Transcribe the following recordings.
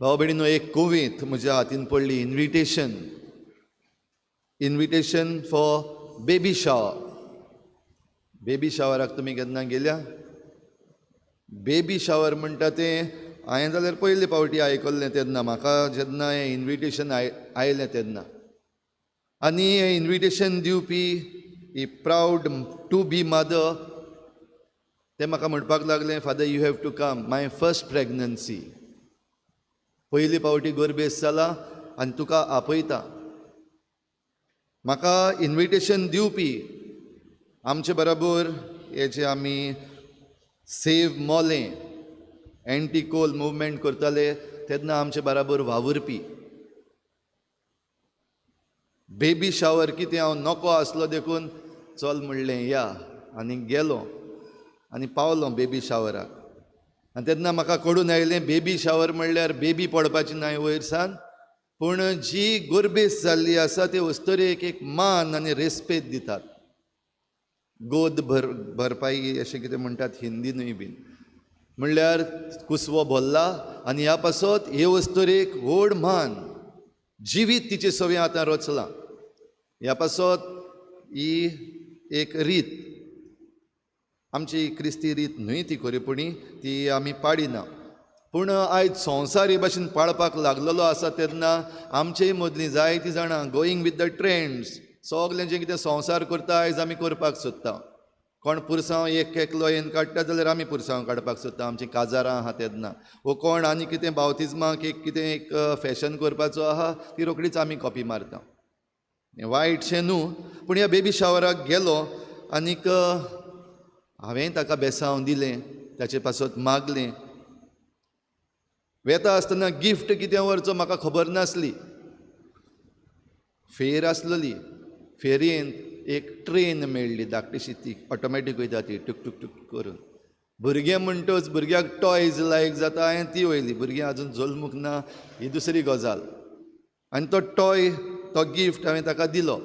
भाव भयणीनो, एक कोवींत म्हज्या हातीन पडली invitation for baby shower. Baby शावराक तुमी केन्ना गेल्या? बेबी शावर म्हणटा तें हांवें जाल्यार पयले फावटी आयकल्लें तेन्ना, म्हाका जेन्ना हें इन्विटेशन आयलें तेन्ना. आनी हें इन्विटेशन दिवपी ही प्रावड टू बी मदर ते म्हाका म्हणपाक लागलें, father you have to come, my first pregnancy. पयली फावटी गर्भेस्त जाला आनी तुका आपयता. म्हाका इन्विटेशन दिवपी आमचे बरोबर हे जे आमी सेव मोलें एंटी कोल मुवमेंट करताले तेन्ना आमचे बरोबर वावुरपी. बेबी शावर कितें हांव नको आसलो देखून चल म्हणलें या, आनी गेलो आनी पावलो बेबी शावराक. आनी तेन्ना म्हाका कळून आयलें बेबी शावर म्हणल्यार बेबी पडपाची न्हय वयर सावन, पूण जी गर्भेस्त जाल्ली आसा ते वस्तुरेक एक मान आनी रेस्पेद दितात. गोद भरपाई अशें कितें म्हणटात हिंदीनूय बीन, म्हणल्यार कुसवो भरला आनी ह्या पासत हे वस्तुरेक व्हड मान, जिवीत तिचे सवें आतां रचलां. ह्या पासत ही एक रीत, आमची क्रिस्ती रीत न्हय ती खरेपणी, ती आमी पाडिना. पूण आयज संवसार हे भाशेन पाळपाक लागलेलो आसा तेन्ना आमचेय मदलीं जायतीं जाणां गोईंग विथ द ट्रेंड्स, सगलें जें कितें संवसार करता आयज आमी करपाक सोदता. कोण पुरसांव एक एकलो येवन काडटा जाल्यार आमी पुरसांव काडपाक सोदता आमचीं काजारां आहा तेन्ना. वो कोण आनी कितें बावतिजमाक एक फॅशन करपाचो आहा ती रोखडीच आमी कॉपी मारता. हें वायटशें न्हू, पूण ह्या बेबी शावराक गेलो आनीक हांवें ताका बेसांव दिलें, ताचे पासत मागलें. वेता आसतना गिफ्ट कितें व्हरचो म्हाका खबर नासली. फेर आसलेली, फेरयेंत एक ट्रेन मेळ्ळी धाकटीशी, ती ऑटोमॅटीक वयता ती टूक टूक टूक करून. भुरगें म्हणटच भुरग्याक टॉयज लायक जाता, हांवें ती वयली. भुरगें आजून जल्मूक ना ही दुसरी गजाल. आनी तो टॉय, तो गिफ्ट हांवें ताका दिलो.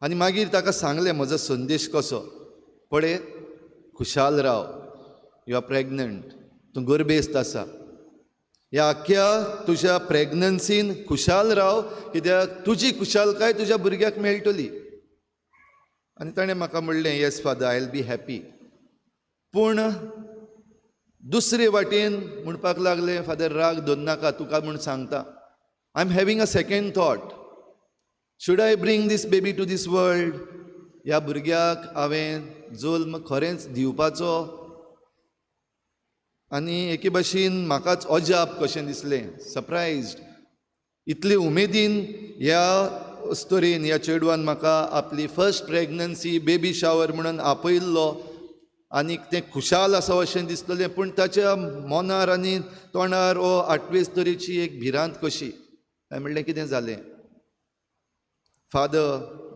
आनी मागीर ताका सांगलें म्हजो संदेश कसो, पळय खुशाल राव, यू आर प्रेग्नंट, तूं गर्भेस्त आसा. ह्या आख्या तुज्या प्रेग्नन्सीन खुशाल राव, कित्याक तुजी खुशालकाय तुज्या भुरग्याक मेळटली. आनी ताणें म्हाका म्हणलें yes father, I will be happy. पूण दुसरे वाटेन म्हणपाक लागलें, फादर राग धरून नाका, तुका म्हूण सांगता, I am having a second thought, should I bring this baby to this world? ह्या भुरग्याक हांवें जल्म खरेंच दिवपाचो? आनी एके भाशेन म्हाकाच अजाप कशें दिसलें, सरप्रायज्ड. इतले उमेदीन ह्या तरेन ह्या चेडवान म्हाका आपली फर्स्ट प्रेग्नन्सी बेबी शावर म्हणून आपयल्लो आनीक तें खुशाल आसा अशें दिसलेलें. पूण ताच्या मनार आनी तोंडार ओ 8वेच तरेची एक भिरांत कशी. हांवें म्हणलें कितें जालें? फादर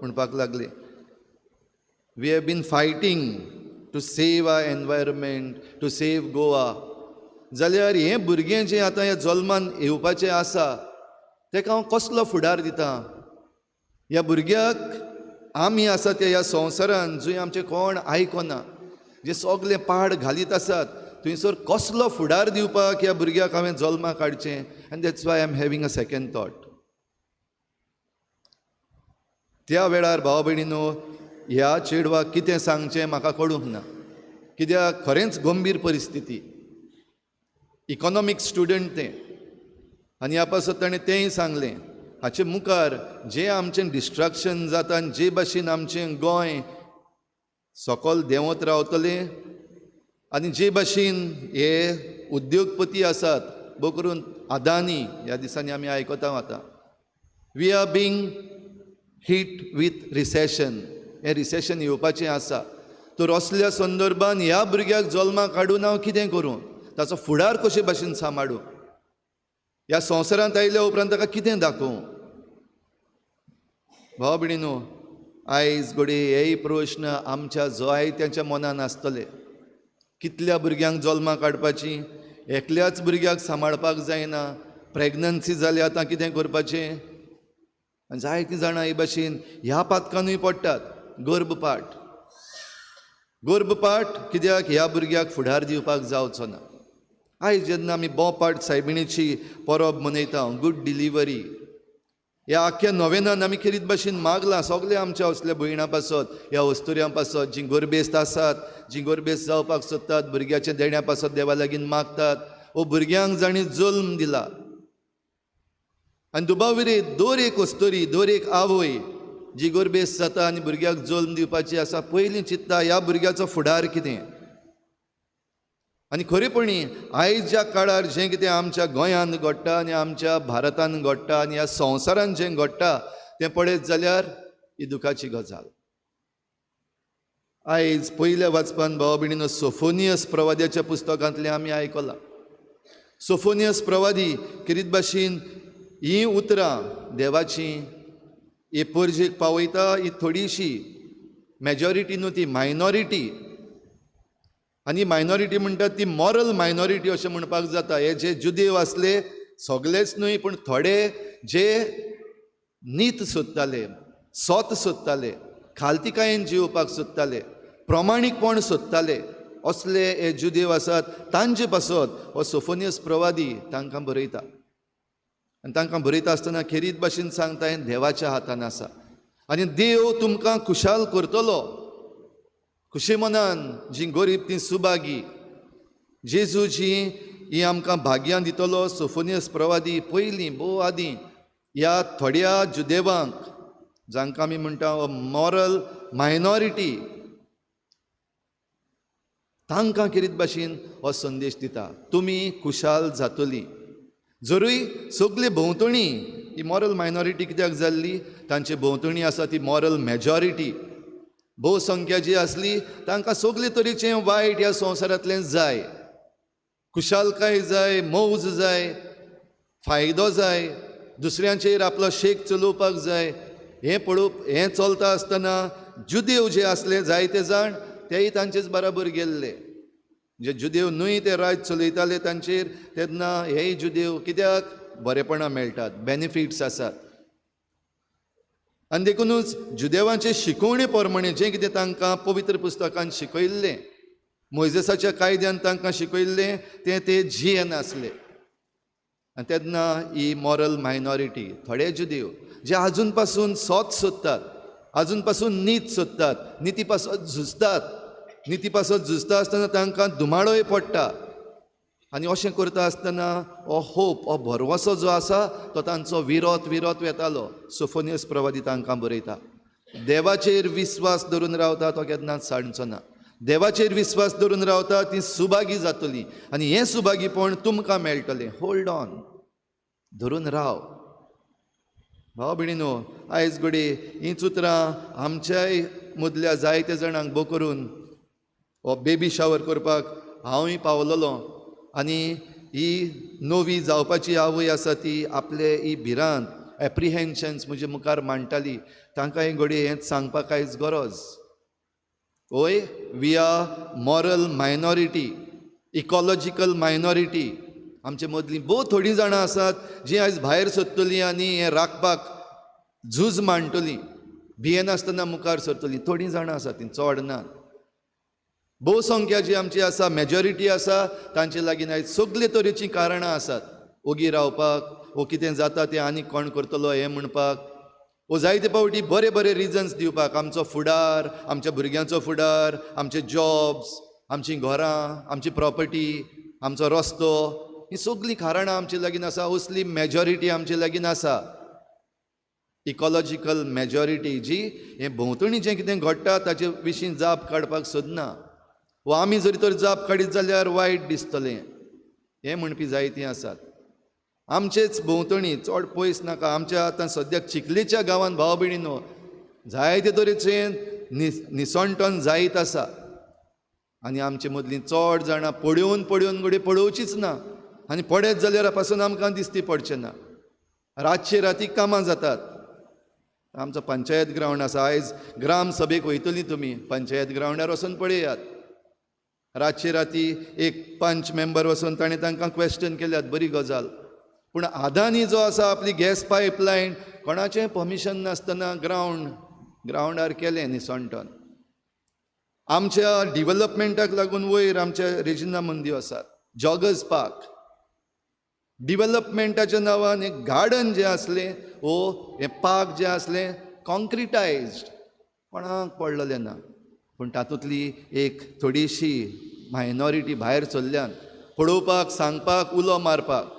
म्हणपाक लागलें, we have been fighting to save our environment, to save Goa. जाल्यार हें भुरगें जें आतां ह्या जल्मान येवपाचें आसा तेका हांव कसलो फुडार दितां? ह्या भुरग्याक आमी आसा ते ह्या संवसारान जंय आमचें कोण आयकना, जे सगलें पाड घालीत आसात, थंयसर कसलो फुडार दिवपाक ह्या भुरग्याक हांवें जल्माक हाडचें? आनी that's why I am having a second thought. त्या वेळार भाव भयणीनो, ह्या चेडवाक कितें सांगचें म्हाका कळूंक ना. कित्याक खरेंच गंभीर परिस्थिती. इकॉनॉमिक स्टुडंट तें, आनी ह्या पासत ताणें तेंय सांगलें, हाचे मुखार जें आमचें डिस्ट्रक्शन जाता आनी जे भाशेन आमचें गोंय सकयल देंवत रावतलें, आनी जे भाशेन हे उद्योगपती आसात, बो करून अदानी, ह्या दिसांनी आमी आयकता आतां, we are being hit with recession. हें रिसेशन येवपाचें आसा. तर असल्या संदर्भान ह्या भुरग्याक जल्माक हाडून हांव कितें करूं? ताचो फुडार कशे भाशेन सांबाळूं? ह्या संवसारांत आयल्या उपरांत ताका कितें दाखोवं? भाव भयणीनो, आयज घडये हेय प्रश्न आमच्या जायत्यांच्या मनान आसतले. कितल्या भुरग्यांक जल्माक हाडपाची? एकल्याच भुरग्याक सांबाळपाक जायना. प्रेग्नन्सी जाली, आतां कितें करपाचें? आनी जायतीं जाणां हे भाशेन ह्या पातकानूय पडटात. गर्भपाठ कित्याक ह्या भुरग्याक फुडार दिवपाक जावचो ना. आयज जेन्ना आमी बोपाट सायबिणीची परब मनयता, गूड डिलिव्हरी, ह्या आख्या नोवेनान आमी खेरीत भाशेन मागलां सगळे आमच्या असल्या भयणां पासत, ह्या वस्तुऱ्यां पासत, जीं गोरबेस्त आसात, जीं गोरबेस्त जावपाक सोदतात, भुरग्याच्या देण्या पासत देवा लागीं मागतात, वो भुरग्यांक जाणी जल्म दिला. आनी दुबाविरे दर एक वस्तुरी, दर एक आवय जी गोरबेस्त जाता आनी भुरग्याक जल्म दिवपाची आसा, पयलीं चिंतता ह्या भुरग्याचो फुडार कितें. आनी खरेपणी आयज ज्या काळार जें कितें आमच्या गोंयांत घडटा आनी आमच्या भारतांत घडटा आनी ह्या संवसारांत जें घडटा तें पळयत जाल्यार ही दुखाची गजाल. आयज पयल्या वाचपान भाव भयणीनो सोफोनियस प्रवाद्याच्या पुस्तकांतलें आमी आयकलां. सोफोनियस प्रवादी किरीत भाशेन ही उतरां देवाची ही परजेक पावयता, ही थोडीशी मेजॉरिटी न्हू, ती मायनॉरिटी. आनी मायनॉरिटी म्हणटात ती मॉरल मायनॉरिटी अशें म्हणपाक जाता. हे जे जुदेव आसले सगळेच न्हय, पूण थोडे जे नीत सोदताले, सोत सोदताले, खालतिकायेन जिवपाक सोदताले, प्रमाणीकपण सोदताले, असले हे जुदेव आसात, तांचे पासत हो सोफोनियस प्रवादी तांकां बरयता. आनी तांकां बरयता आसतना खेरीत भाशेन सांगता हें देवाच्या हातान आसा आनी देव तुमकां खुशाल करतलो. खुशी मनान जीं गरीब तीं सुभागी, जेजू जी ही आमकां भाग्यां दितलो. सोफोनियस प्रवादी पयलीं भोव आदीं ह्या थोड्या जुदेवांक, जांकां आमी म्हणटा मॉरल मायनॉरिटी, तांकां किरीत भाशेन हो संदेश दिता, तुमी खुशाल जातलीं. जरूय सगळी भोंवतणी ही मॉरल मायनॉरिटी कित्याक जाल्ली, तांचे भोंवतणी आसा ती मॉरल मेजॉरिटी. भोवसंख्या जी आसली तांकां सगळे तरेचें वायट ह्या संवसारांतलें जाय. खुशालकाय जाय, मौज जाय, फायदो जाय, दुसऱ्यांचेर आपलो शेक चलोवपाक जाय. हें चलता आसतना जुदेव जे आसले जायते जाण तेय तांचेच बराबर गेल्ले. जे जुदेव न्हय ते राज्य चलयताले तांचेर, तेन्ना हेय जुदेव कित्याक बरेपणां मेळटात, बेनिफिट्स आसात. आनी देखूनच जुदेवांचे शिकवणे प्रमाणे जें कितें तांकां पवित्र पुस्तकांत शिकयल्लें, मोइजेसाच्या कायद्यान तांकां शिकयल्लें तें ते जियेन आसले. आनी तेन्ना ही मॉरल मायनॉरिटी, थोडे जुदेव जे आजून पासून सोत सोदतात, आजून पासून नीत सोदतात, निती पासत झुजतात, निती पासत झुजता आसतना तांकां दुमाळोय पडटा. आनी अशें करता आसतना हो होप, हो भरवसो जो आसा तो तांचो विरोत येतालो. सोफोनियस प्रवादी तांकां बरयता, देवाचेर विस्वास धरून रावता तो केन्नाच सांडचो ना. देवाचेर विस्वास धरून रावता ती सुभागी जातली आनी हें सुभागीपण तुमकां मेळटलें. होल्ड ऑन, धरून राव. भाव भयणीनो, आयज घडी हींच उतरां आमच्याय मदल्या जायत्या जाणांक भोव करून हो बेबी शावर करपाक हांवूय पावलोलो. आनी ही नवी जावपाची आवय आसा ती आपले ही भिरांत एप्रिहेन्शन्स म्हजे मुखार मांडटाली. तांकां हे घडी हें सांगपाक आयज गरज. ओय, we are moral minority, ecological minority. आमचे मदलीं भोव थोडीं जाणां आसात जीं आयज भायर सरतलीं आनी हें राखपाक झूज मांडटलीं, भियेनासतना मुखार सरतलीं. थोडीं जाणां आसात, तीं चड नात. भोवसंख्या जी आमची आसा, मेजॉरिटी आसा, तांचे लागीं आयज सगळे तरेचीं कारणां आसात. ओगी रावपाक, वो कितें जाता तें आनी कोण करतलो हें म्हणपाक, वो जायते फावटी बरे बरे रिजन्स दिवपाक. आमचो फुडार, आमच्या भुरग्यांचो फुडार, आमचे जॉब्स, आमचीं घरां, आमची प्रॉपर्टी, आमचो रस्तो, ही सगळीं कारणां आमचे लागीं आसा. असली मेजॉरिटी आमचे लागीं आसा, इकॉलॉजिकल मेजॉरिटी, जी हें भोंवतणी जें कितें घडटा ताचे विशीं जाप काडपाक सोदना. वो आमी जरी तर जाप काडीत जाल्यार वायट दिसतलें हें म्हणपी जायतीं आसात. आमचेच भोंवतणी चड पयस नाका, आमच्या आतां सद्याक चिखलेच्या गांवांत भाव भयणीनो जायते तरेचें निसणटण जायत आसा. आनी आमचे मदलीं चड जाणां पळयोवन घडी पळोवचीच ना, आनी पडत जाल्यार पासून आमकां दिसती पडचें ना. रातचे राती कामां जातात. आमचो पंचायत ग्रावंड आसा, आयज ग्राम सभेक वयतलीं तुमी, पंचायत ग्रावंडार वचून पळयात. रातचे राती एक पंच मेंबर वचून ताणें तांकां क्वेश्चन केल्यात, बरी गजाल. पूण आदानी जो आसा आपली गॅस पायपलायन कोणाचें परमिशन नासतना ग्रावंडार केलें निसणटण. आमच्या डिवेलपमेंटाक लागून वयर आमच्या रेजिना मंदी आसात, जॉगर्स पार्क, डिवेलपमेंटाच्या नांवान एक गार्डन जें आसलें हें पार्क जें आसलें कॉन्क्रिटायज्ड, कोणाक पडलेलें ना. पूण तातूंतली एक थोडीशी मायनॉरिटी भायर सरल्यान पळोवपाक, सांगपाक, उलो मारपाक.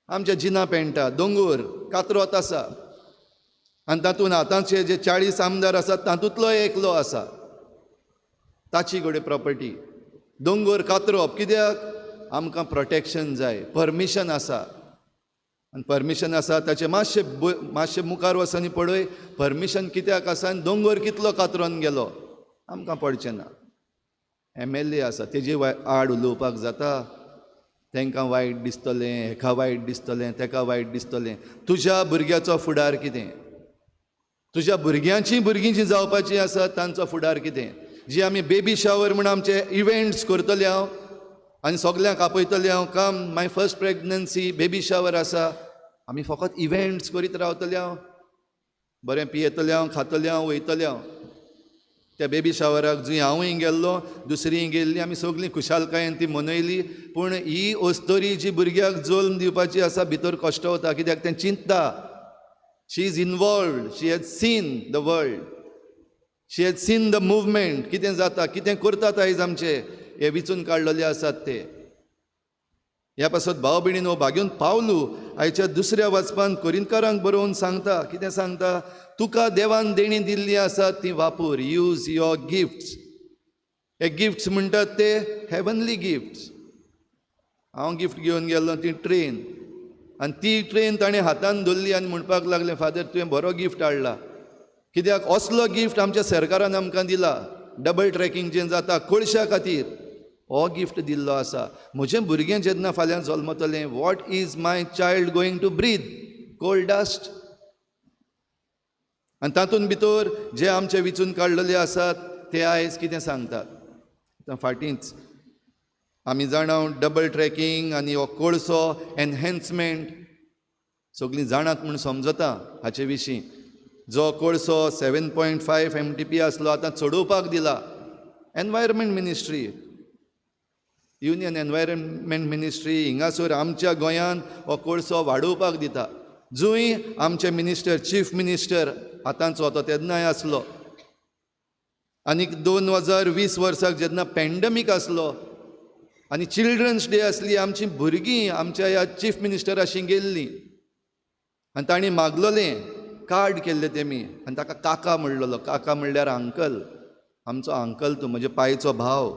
आमच्या जिना पेंटा दोंगूर कातरोत आसा, आनी तातूंत आतांचे जे 40 आमदार आसात तातूंतलो एकलो आसा. ताची कडेन प्रॉपर्टी दोंगूर कातरप. कित्याक? आमकां प्रोटेक्शन जाय, परमिशन आसा. आनी परमिशन आसा ताचें मातशें मुखार वचून पळय परमिशन कित्याक आसा आनी दोंगूर कितलो कातरोन गेलो आमकां पडचें ना. MLA आसा तेजे आड उलोवपाक जाता. तांकां वायट दिसतलें, हेका वायट दिसतलें, तेका वायट दिसतलें. तुज्या भुरग्याचो फुडार कितें? तुज्या भुरगीं जीं जावपाचीं आसात तांचो फुडार कितें? जी आमी बेबी शावर म्हूण आमचे इव्हेंट्स करतले हांव आनी सगल्यांक आपयतले हांव, कम my first pregnancy baby shower आसा. आमी फकत इव्हेंट्स करीत रावतले हांव, बरें पियेतले हांव, खातले हांव, वयतले हांव. त्या बेबी शावराक जंय हांवूय गेल्लो, दुसरीय गेल्ली, आमी सगळीं खुशालकायेन ती मनयली. पूण ही ओस्तोरी जी भुरग्याक जल्म दिवपाची आसा भितर कश्ट वता. कित्याक तें चिंतता. She is involved, she has seen the world, she has seen the movement, कितें जाता, कितें करतात आयज आमचे हे विचून काडलेले आसात ते. ह्या पासत भाव भयणीनो, भाग्यून पावलू आयच्या दुसऱ्या वाचपान कोरिंथकारांक बरोवन सांगता. कितें सांगता? तुका देवान देणी दिल्ली आसात ती वापूर. Use your gifts. हे गिफ्ट्स म्हणटात ते हेवनली गिफ्ट्स. हांव गिफ्ट घेवन गेल्लो ती ट्रेन, आनी ती ट्रेन ताणें हातान धरली आनी म्हणपाक लागलें, फादर तुवें बरो गिफ्ट हाडला. कित्याक असलो गिफ्ट आमच्या सरकारान आमकां दिला. डबल ट्रॅकिंग जें जाता कोळशा खातीर हो गिफ्ट दिल्लो आसा. म्हजें भुरगें जेन्ना फाल्यां जल्मतलें, what is my child going to breathe? Coal dust. आनी तातूंत भितर जे आमचे विचून काडलेले आसात ते आयज कितें सांगतात. फाटींच आमी जाणाव डबल ट्रॅकिंग आनी हो कोळसो एनहेन्समेंट सगळीं जाणात म्हूण समजता हाचे विशीं. जो कोळसो 7.5 MTP आसलो आतां चडोवपाक दिला. Environment ministry, union environment ministry हिंगासर आमच्या गोंयांत हो कोळसो वाडोवपाक दिता. जंय आमचे मिनिस्टर, चीफ मिनिस्टर आतांचो तो तेन्नाय आसलो. आनीक 2020 वर्साक जेन्ना पॅन्डमीक आसलो आनी चिल्ड्रन्स डे आसली, आमची भुरगीं आमच्या ह्या चीफ मिनिस्टराशी गेल्लीं आनी तांणी मागलोलें, कार्ड केल्ले तेमी, आनी ताका काका म्हणलेलो. काका म्हणल्यार अंकल, आमचो अंकल तूं, म्हजे पायचो भाव.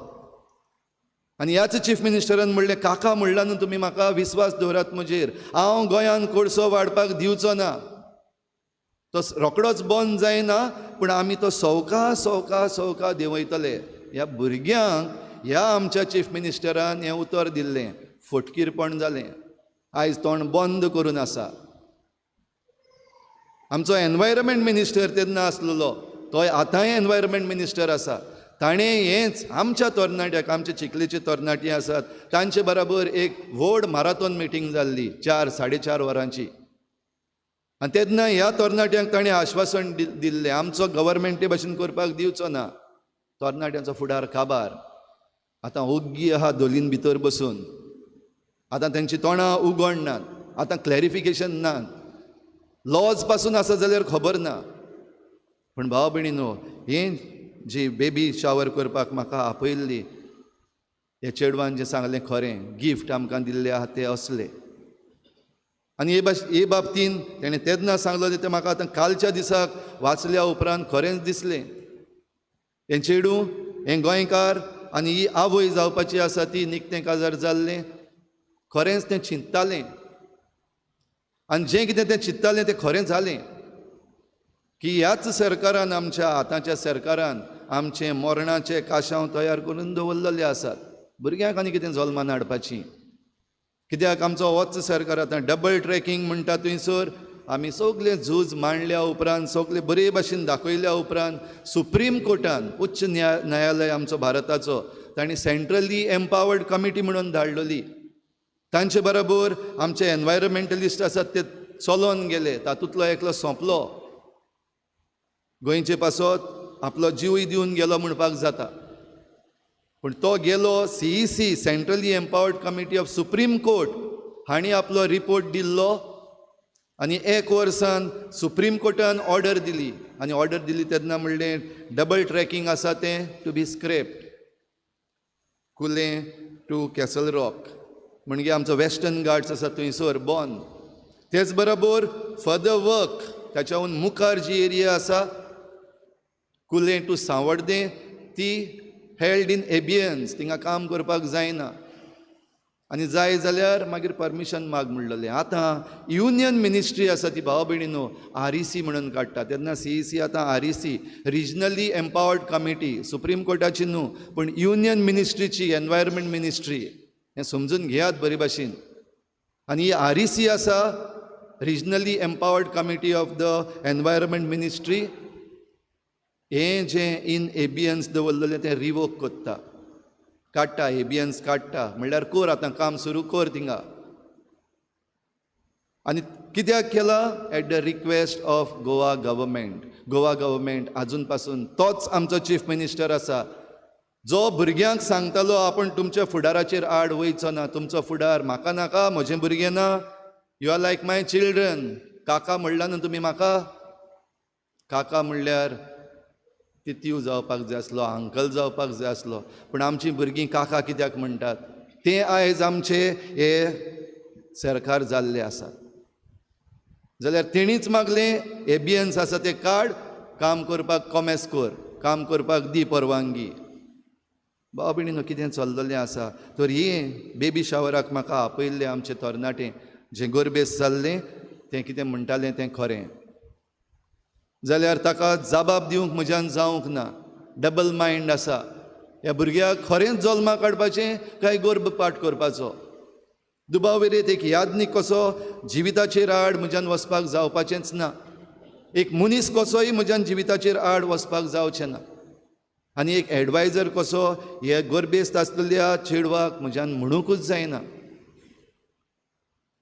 आनी ह्याच चीफ मिनिस्टरान म्हणलें, काका म्हणला न्हू तुमी म्हाका, विस्वास दवरात म्हजेर, हांव गोंयांत कोळसो वाडपाक दिवचो ना. तो रोकडोच बंद जायना, पूण आमी तो सवका सवका सवका देंवयतले. ह्या भुरग्यांक ह्या आमच्या चीफ मिनिस्टरान हें उतर दिल्लें. फटकीरपण जालें. आयज तोंड बंद करून आसा. आमचो एनवायरमेंट मिनिस्टर तेन्ना आसलेलो, तो आतांय एनवायरमेंट मिनिस्टर आसा. ताणें हेंच आमच्या तरणाट्याक, आमचे चिखलेचे तरणाटी आसात तांचे बराबर एक व्हड माराथॉन मिटींग जाल्ली 4-4.5 वरांची. आनी तेन्ना ह्या तरणाट्यांक ताणें आश्वासन दिल्लें, आमचो गव्हर्मेंटे भाशेन करपाक दिवचो ना. तरणाट्यांचो फुडार काबार. आतां ओग्गी आहा दोलीन भितर बसून. आतां तेंची तोंडां उगडनात. आतां क्लॅरिफिकेशन ना. लॉज पासून आसा जाल्यार खबर ना. पूण भाव भयणीनो, हें जी बेबी शावर करपाक म्हाका आपयल्ली, हे चेडवान जें सांगलें खरें, गिफ्ट आमकां दिल्लें आहा तें असलें. आनी हे बाबतीन तेणें तेन्ना सांगलेलें तें म्हाका आतां कालच्या दिसाक वाचल्या उपरांत खरेंच दिसलें. हें चेडूं, हें गोंयकार आनी ही आवय जावपाची आसा ती निकतें काजार जाल्लें. खरेंच तें चिंत्तालें आनी जें कितें तें चिंत्तालें तें खरें जालें. की ह्याच सरकारान, आमच्या आतांच्या सरकारान आमचें मरणाचें काशांव तयार करून दवरलेलें आसात. भुरग्यांक आनी कितें जल्मान हाडपाचीं. कित्याक आमचो होच सरकार आतां डबल ट्रॅकिंग म्हणटा थंयसर आमी सगळें झूज मांडल्या उपरांत, सगळें बरे भाशेन दाखयल्या उपरांत सुप्रीम कोर्टान, उच्च न्यायालय आमचो भारताचो, तांणी सेंट्रली एम्पावर्ड कमिटी म्हणून धाडलेली. तांचे बरोबर आमचे एनवायरमेंटलिस्ट आसात ते चलोन गेले. तातूंतलो एकलो सोंपलो. गोंयचे पासत आपलो जीवय दिवन गेलो म्हणपाक जाता. पूण तो गेलो CEC, centrally empowered committee of supreme court, हांणी आपलो रिपोर्ट दिल्लो आनी 1 वर्सान सुप्रीम कोर्टान ऑर्डर दिली. आनी ऑर्डर दिली तेन्ना म्हणलें डबल ट्रॅकिंग आसा तें to be scrapped, Kulem to Castle Rock, म्हणजे आमचो वेस्टर्न घाट्स आसा थंयसर बॉन. तेच बरोबर फर्दर वर्क ताच्याहून मुखार जी एरिया आसा कुलें टू सांवड्डें, ती हेल्ड इन एबियन्स, थिंगा काम करपाक जायना. आनी जाय जाल्यार मागीर परमिशन माग म्हणलेलें. आतां युनियन मिनिस्ट्री आसा ती भाव भयणीनो REC म्हणून काडटा, तेन्ना CEC आतां REC, regionally empowered committee, supreme कोर्टाची न्हू पूण युनियन मिनिस्ट्रीची, एनवायरमेंट मिनिस्ट्री, हें समजून घेयात बरे भाशेन. आनी ही REC आसा, regionally empowered committee of the environment ministry, हें जें इन एबियन्स दवरलेलें तें रिवोक कोत्ता, काडटा, एबियन्स काडटा. म्हणल्यार कोर आतां काम सुरू कोर थिंगा. आनी कित्याक केला? At the request of Goa government. Goa government आजून पासून तोच आमचो चीफ मिनिस्टर आसा, जो भुरग्यांक सांगतालो आपूण तुमच्या फुडाराचेर आड वयचो ना, तुमचो फुडार म्हाका नाका, म्हजें भुरगें ना, you are like my children. काका म्हणला न्हू तुमी म्हाका, काका म्हणल्यार तित्यू जावपाक जाय आसलो, अंकल जावपाक जाय आसलो, पूण आमचीं भुरगीं काका कित्याक म्हणटात. तें आयज आमचे हे सरकार जाल्लें आसा. जाल्यार तेणीच मागलें एबियन्स आसा तें काड, काम करपाक कॉमेस कोर, काम करपाक दी परवानगी. भाव भयणीनो कितें चल्लेलें आसा. तर ही बेबी शावराक म्हाका आपयल्लें आमचें तरणाटें, जें गोरबेस जाल्लें तें कितें म्हणटालें तें खरें. जाल्यार ताका जबाब दिवंक म्हज्यान जावंक ना. डबल मायंड आसा. ह्या भुरग्याक खरेंच जल्मा काडपाचें काय गर्भपाठ करपाचो. दुबावरेत एक यादनीक कसो जिविताचेर आड म्हज्यान वचपाक जावपाचेंच ना. एक मनीस कसोय म्हज्यान जिविताचेर आड वचपाक जावचें ना. आनी एक एडवायजर कसो हे गर्बेस्त आसलेल्या चेडवाक म्हज्यान म्हणूंकूच जायना.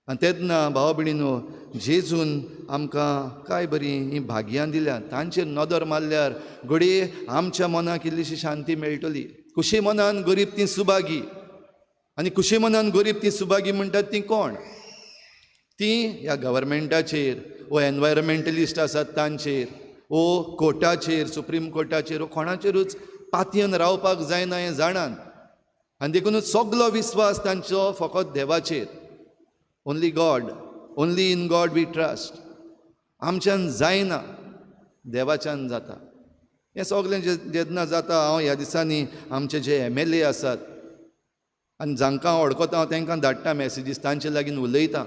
आनी तेन्ना भाव भयणीनो जेजून आमकां काय बरी ही भाग्यां दिल्या, तांचेर नदर मारल्यार घडये आमच्या मनाक इल्लीशी शांती मेळटली. खुशी मनान गरीब ती सुभागी. आनी खुशी मनान गरीब ती सुभागी म्हणटात ती कोण? ती ह्या गव्हर्मेंटाचेर, वो एनवायरमेंटलिस्ट आसात तांचेर, वो कोर्टाचेर, सुप्रीम कोर्टाचेर, वो कोणाचेरूच पातयेन रावपाक जायना हें जाणान. आनी देखूनच सगलो विस्वास तांचो फकत देवाचेर. Only God, only in God we trust. आमच्यान जायना, देवाच्यान जाता. हें सगलें जेन्ना जाता, हांव ह्या दिसांनी आमचे जे MLA आसात आनी जांकां वळखता हांव तांकां धाडटा मॅसेजीस, तांचे लागीं उलयतां.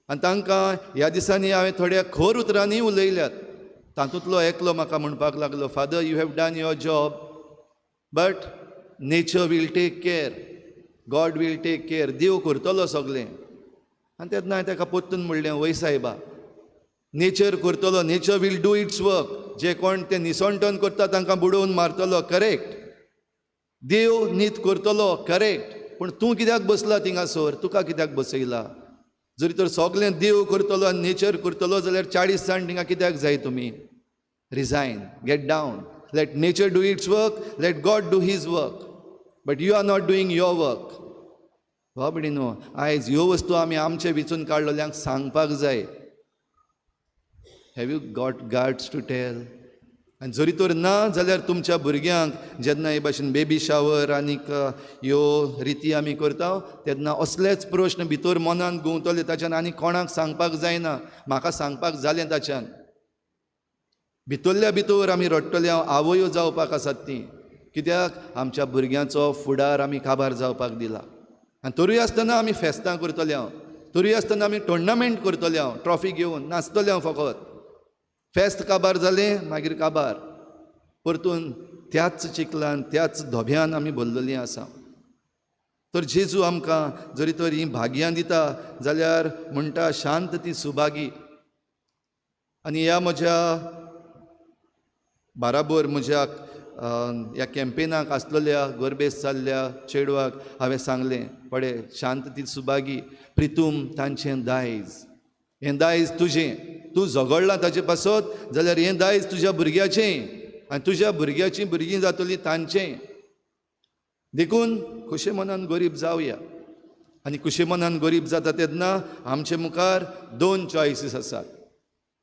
आनी तांकां ह्या दिसांनी हांवें थोड्या खर उतरांनी उलयल्यात. तातूंतलो एकलो म्हाका म्हणपाक लागलो, father you have done your job, but nature will take care, God will take care. देव करतलो सगलें. आनी तेन्ना हांवें ताका पोत्तून म्हणलें, वय सायबा, नेचर करतलो, nature will do its work. जे कोण तें निसंटन करता तांकां बुडोवन मारतलो, करेक्ट. देव नीत करतलो, करेक्ट. पूण तूं कित्याक बसला थिंगासर? तुका कित्याक बसयला? जरी तर सगलें देव करतलो आनी नेचर करतलो जाल्यार 40 जाण थिंगा कित्याक जाय तुमी? Resign, get down, let nature do its work, let God do his work, but you are not doing your work. भाव भयणीनो, आयज ह्यो वस्तू आमी आमचे विचून काडलेल्यांक सांगपाक जाय. Have you got guards to tell? आनी जरी तर ना जाल्यार तुमच्या भुरग्यांक जेन्ना हे भाशेन बेबी शावर आनीक ह्यो रिती आमी करता तेन्ना असलेच प्रश्न भितर मनान गुंवतले, ताच्यान आनी कोणाक सांगपाक जायना. म्हाका सांगपाक जालें ताच्यान. भितरल्या भितर आमी रडटले आवयो जावपाक आसात ती. कित्याक? आमच्या भुरग्यांचो फुडार आमी काबार जावपाक दिला. आनी तरूय आसतना आमी फेस्तां करतले हांव, तरूय आसतना आमी टोर्नामेंट करतले हांव, ट्रॉफी घेवन नाचतले हांव. फकत फेस्त काबार जालें मागीर काबार. परतून त्याच चिखलान त्याच धोब्यान आमी भरलेलीं आसा. तर जेजू आमकां जरी तर ही भाग्यां दिता जाल्यार म्हणटा शांत ती सुभागी. आनी ह्या म्हज्या बाराबर म्हज्या ह्या कॅम्पेनाक आसलेल्या गर्बेस जाल्ल्या चेडवाक हांवें सांगलें, पळय शांत ती सुभागी, प्रितूम तांचें दायज, हें दायज तुजें. तूं झगडलां ताचे पासत जाल्यार हें दायज तुज्या भुरग्याचें, आनी तुज्या भुरग्याचीं भुरगीं जातलीं तांचें. देखून खुशे मनान गरीब जावया. आनी खुशे मनान गरीब जाता तेन्ना आमचे मुखार 2 चॉयसीस आसात.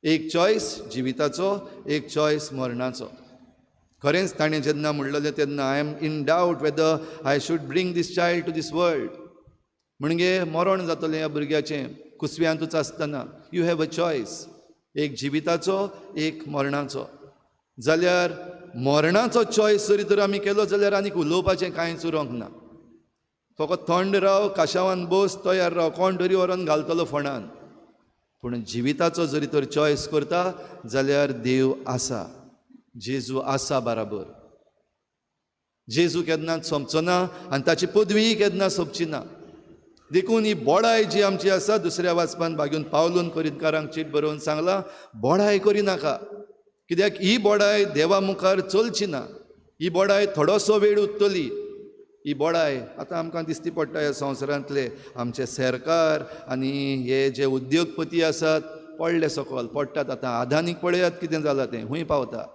एक चॉयस जिविताचो, एक चॉयस मरणाचो. खरेंच ताणें जेन्ना म्हणलेलें तेन्ना I am in doubt whether I should bring this child to this world. म्हणजे मरण जातलें ह्या भुरग्याचें कुसव्यांतूच आसतना. यू हॅव अ चॉयस, एक जिविताचो, एक मरणाचो. जाल्यार मरणाचो चॉयस जरी तर आमी केलो जाल्यार आनीक उलोवपाचें कांयच उरोंक ना. फकत थंड राव, काशावान बस, तयार राव, कोण तरी व्हरोन घालतलो फोंडान. पूण जिविताचो जरी तर चॉयस करता जाल्यार देव आसा, जेजू आसा बराबर. जेजू केन्नाच सोंपचो ना आनी ताची पदवी केन्ना सोंपची ना. देखून ही बोडाय जी आमची आसा, दुसऱ्या वाचपान भाग्यून पावलून कोरिंतकारांक चीट बरोवन सांगला, बोडाय करिनाका. कित्याक ही बोडाय देवा मुखार चलची ना. ही बोडाय थोडोसो वेळ उत्तली. ही बोडाय आतां आमकां दिसती पडटा ह्या संवसारांतले आमचे सरकार आनी हे जे उद्योगपती आसात पडले सकयल पडटात. आतां आदानीक पळयात कितें जालां तें, खूंय पावता.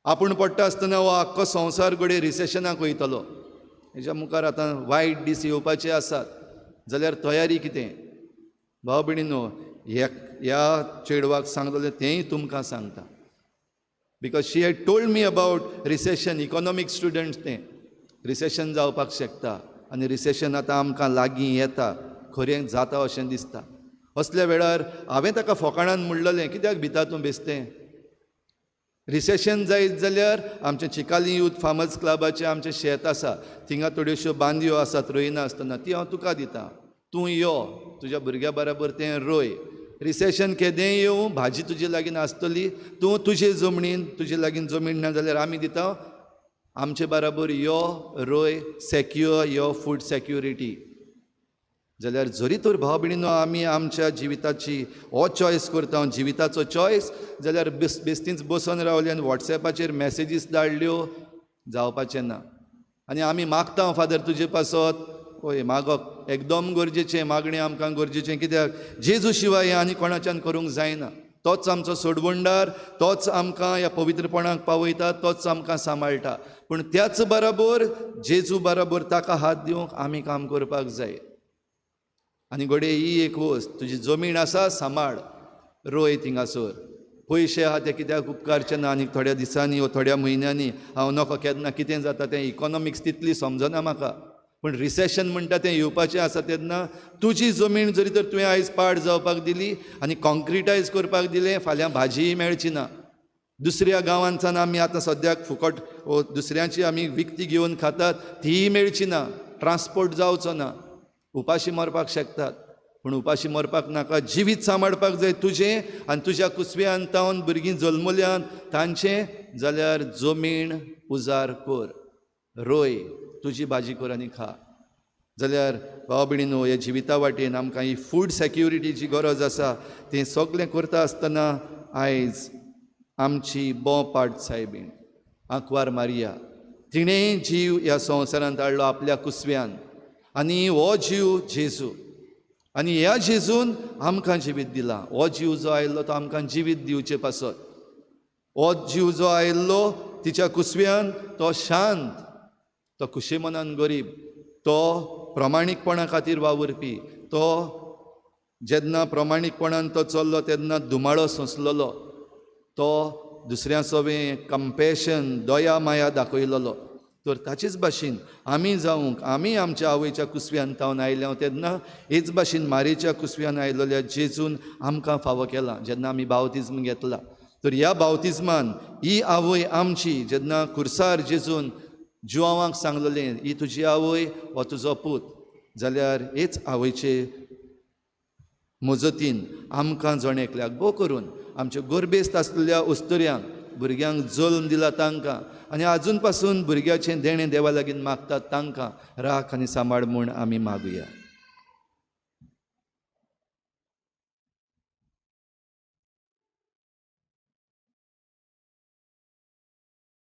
आपूण पडटा आसतना हो आख्खो संवसार घडये रिसेशनाक वयतलो. हेच्या मुखार आतां वायट दीस येवपाचे आसात. जाल्यार तयारी कितें? भाव भयणीनो, ह्या चेडवाक सांगलेलें तेंय तुमकां सांगता. Because she had told me about recession. Economic students तें रिसेशन जावपाक शकता आनी रिसेशन आतां आमकां लागीं येता, खरें जाता अशें दिसता. असल्या वेळार हांवें ताका फकाणान म्हणलेलें, कित्याक भिता तूं बेश्टें? रिसेशन जायत जाल्यार आमचें चिकाली यूथ फार्मर्स क्लबाचें आमचें शेत आसा, थिंगा थोड्योश्यो बांदयो आसात रोयना आसतना, ती हांव तुका दितां. तूं यो, तुज्या भुरग्या बराबर तें रोय. रिसेशन केदेंय येवं, भाजी तुजे लागीं आसतली, तूं तुजे जमणीन, तुजे लागीं जमीन ना जाल्यार आमी दिता, आमचे बराबर यो, रोय, सेक्युअर यो फूड सेक्युरिटी. जाल्यार जरी तर भाव भयणीनो आमी आमच्या जिविताची हो चॉयस करता, जिविताचो चॉयस, जाल्यार बेस्तीच बसून रावले आनी वॉट्सॅपाचेर मॅसेजीस धाडल्यो जावपाचें ना. आनी आमी मागता फादर तुजे पासत, पळय मागप एकदम गरजेचें, मागणें आमकां गरजेचें. कित्याक जेजू शिवाय हें आनी कोणाच्यान करूंक जायना. तोच आमचो सोडवंडार, तोच आमकां ह्या पवित्रपणाक पावयता, तोच आमकां सांबाळटा. पूण त्याच बराबर जेजू बराबर ताका हात दिवंक आमी काम करपाक जाय. आनी घोडे ही एक वस्त, तुजी जमीन आसा सांबाळ, रोय थिंगासोर. पयशे आहा ते कित्याक उपकारचे ना, आनीक थोड्या दिसांनी वा थोड्या म्हयन्यांनी हांव नको केन्ना कितें जाता तें इकॉनॉमिक्स तितली समजना म्हाका. पूण रिसेशन म्हणटा तें येवपाचें आसा तेन्ना तुजी जमीन जरी तर तुवें आयज पाड जावपाक दिली आनी कॉन्क्रिटायज करपाक दिलें, फाल्यां भाजीय मेळची ना. दुसऱ्या गांवांच्यान आमी आतां सद्याक फुकट दुसऱ्यांची आमी विकती घेवन खातात, तीय मेळची ना. ट्रान्सपोर्ट जावचो ना, उपाशी मरपाक शकतात. पूण उपाशी मरपाक नाका, जिवीत सांबाळपाक जाय तुजें आनी तुज्या कुसव्यान तावन भुरगीं जल्मल्यान तांचें. जाल्यार जमीन उजार कर, रोय, तुजी भाजी कर आनी खा. जाल्यार भाव भयणीनो, हे जिविता वाटेन आमकां ही फूड सेक्युरिटीची गरज आसा. तें सगळें करता आसतना आयज आमची बोपाट सायबीण आंकवार मारिया, तिणें जीव ह्या संवसारांत हाडलो आपल्या कुसव्यान. आनी हो जीव जेजू, आनी ह्या जेजून आमकां जिवीत दिलां. हो जीव जो आयिल्लो तो आमकां जिवीत दिवचे पासत. हो जीव जो आयिल्लो तिच्या कुसव्यान, तो शांत, तो खुशे मनान गरीब, तो प्रमाणीकपणा खातीर वावुरपी, तो जेन्ना प्रमाणीकपणान तो चल्लो तेन्ना धुमाळो सोंसलेलो, तो दुसऱ्या सोबें कंपॅशन, दया माया दाखयलेलो. तर ताचेच भाशेन आमी जावंक, आमी आमच्या आवयच्या कुसव्यान तावन आयल्या तेन्ना हेच भाशेन मारेच्या कुसव्यान आयिल्ल्या जेजून आमकां फावो केला जेन्ना आमी बावतिजम घेतला. तर ह्या बावतिजमान ही आवय आमची जेन्ना खुर्सार जेजून जुवांवाक सांगलेलें, ही तुजी आवय हो तुजो पूत, जाल्यार हेच आवयचे मजतीन आमकां जणेकल्याक भोव करून आमच्या गोरबेस्त आसलेल्या उस्तुऱ्यांक, भुरग्यांक जल्म दिला तांकां, आनी आजून पासून भुरग्याचें देणें देवा लागीं मागतात तांकां राख आनी सांबाळ म्हूण आमी मागुया.